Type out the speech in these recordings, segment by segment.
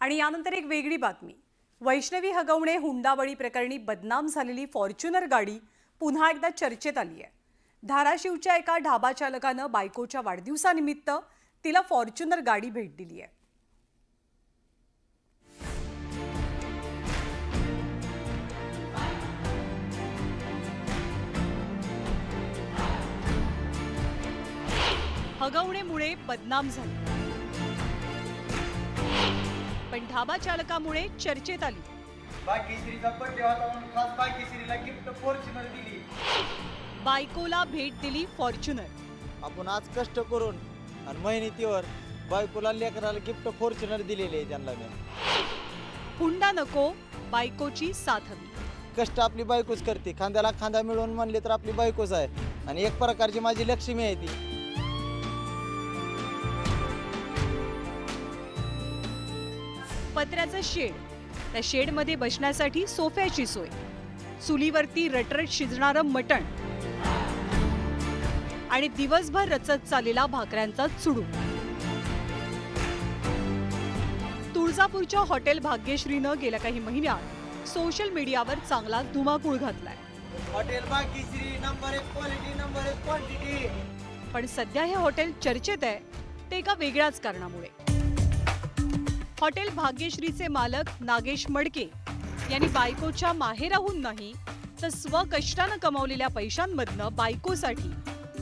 आणि यानंतर एक वेगळी बातमी। वैष्णवी हगवणे हुंडाबळी प्रकरणी बदनाम झालेली फॉर्च्युनर गाडी पुन्हा एकदा चर्चेत आली आहे। धाराशिवच्या एका ढाबा चालकाने बायकोच्या वाढदिवसानिमित्त तिला फॉर्च्युनर गाडी भेट दिली आहे। हगवणेमुळे बदनाम झाली, पण ढाबा चालकामुळे चर्चेत आली। बायकेश्रीचा बर्थडे होता म्हणून खास बायकेश्रीला गिफ्ट फॉर्च्युनर दिली। बायकोला भेट दिली फॉर्च्युनर। आपण आज कष्ट करून आणि मेहनतीवर बायकोला लेकराला गिफ्ट फॉर्च्युनर दिलेले आहे त्यांना मी। हुंडा नको, बायकोची साथ हवी। कष्ट आपली बायकोच करते, खांद्याला खांदा मिळून म्हणले तर आपली बायकोच आहे आणि एक प्रकारची माझी लक्ष्मी आहे ती। पत्र्याचं शेड, त्या शेडमध्ये बसण्यासाठी सोफ्याची सोय, चुलीवरती रटरट शिजणारं मटण आणि दिवसभर रचत चाललेला भाकऱ्यांचा चुडू। तुळजापूरच्या हॉटेल भाग्यश्रीनं गेल्या काही महिन्यात सोशल मीडियावर चांगला धुमाकूळ घातलाय। Hotel Bhagyashree number 1 quality, number 1 quantity. पण सध्या हे हॉटेल चर्चेत आहे ते एका वेगळ्याच कारणामुळे। हॉटेल भाग्यश्रीचे मालक नागेश मडके यांनी बायकोच्या माहेराहून नाही तर स्वकष्टानं कमावलेल्या पैशांमधनं बायकोसाठी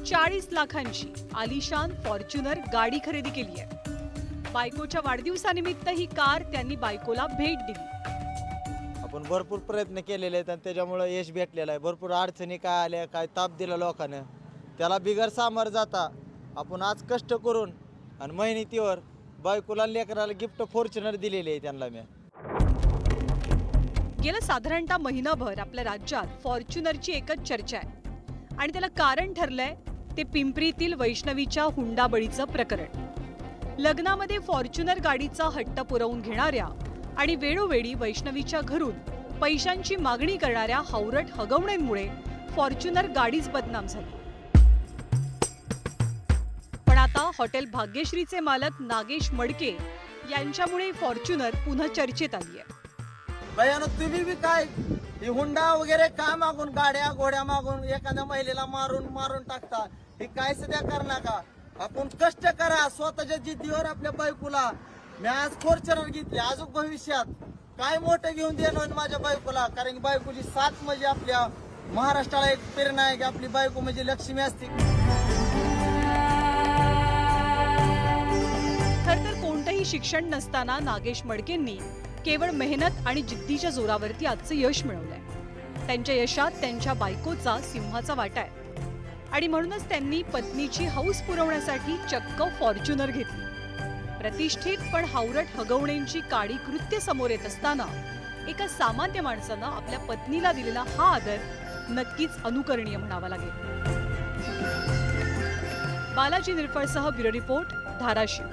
40 लाखांची आलिशान फॉर्च्युनर गाडी खरेदी केली आहे। बायकोच्या वाढदिवसानिमित्त ही कार त्यांनी बायकोला भेट दिली। आपण भरपूर प्रयत्न केलेले आहेत आणि त्याच्यामुळे यश भेटलेलं आहे। भरपूर अडचणी काय आल्या, काय ताप दिला लोकांना, त्याला बिगर सामोरं जाता आपण आज कष्ट करून आणि मेहनतीवर बायकोला लेकराला गिफ्ट फॉर्च्युनर दिलेले आहे त्यांना मी। गेलं साधारणतः महिनाभर आपल्या राज्यात फॉर्च्युनरची एकच चर्चा आहे आणि त्याला कारण ठरलंय ते पिंपरीतील वैष्णवीच्या हुंडाबळीचं प्रकरण। लग्नामध्ये फॉर्च्युनर गाडीचा हट्ट पुरवून घेणाऱ्या आणि वेळोवेळी वैष्णवीच्या घरून पैशांची मागणी करणाऱ्या हावरट हगवण्यांमुळे फॉर्च्युनर गाडीच बदनाम झाली। पण आता हॉटेल भाग्यश्रीचे मालक नागेश मडके यांच्यामुळे फॉर्च्युनर पुन्हा चर्चेत आली आहे। भयानो तुम्ही बी काय ही हुंडा वगैरे काय मागून, गाड्या घोड्या मागून एखाद्या महिलेला मारून मारून टाकता, हे काय सध्या कर नका। आपण कष्ट करा स्वतःच्या जिद्दीवर आपल्या बायकोला। मी आज फॉर्च्युनर घेतली, अजून भविष्यात काय मोठं घेऊन देणार माझ्या बायकोला, कारण बायकोची साथ म्हणजे आपल्या महाराष्ट्राला एक प्रेरणा आहे की आपली बायको म्हणजे लक्ष्मी असते। खरं तर कोणतंही शिक्षण नसताना नागेश मडकेंनी केवळ मेहनत आणि जिद्दीच्या जोरावरती आजचं यश मिळवलंय। त्यांच्या यशात त्यांच्या बायकोचा सिंहाचा वाटा आहे आणि म्हणूनच त्यांनी पत्नीची हौस पुरवण्यासाठी चक्क फॉर्च्युनर घेतली। प्रतिष्ठित पण हावरट हगवण्यांची काडी कृत्य समोर येत असताना एका सामान्य माणसानं आपल्या पत्नीला दिलेला हा आदर नक्कीच अनुकरणीय म्हणावा लागेल। बालाजी निरफळसह ब्युरो रिपोर्ट, धाराशिव।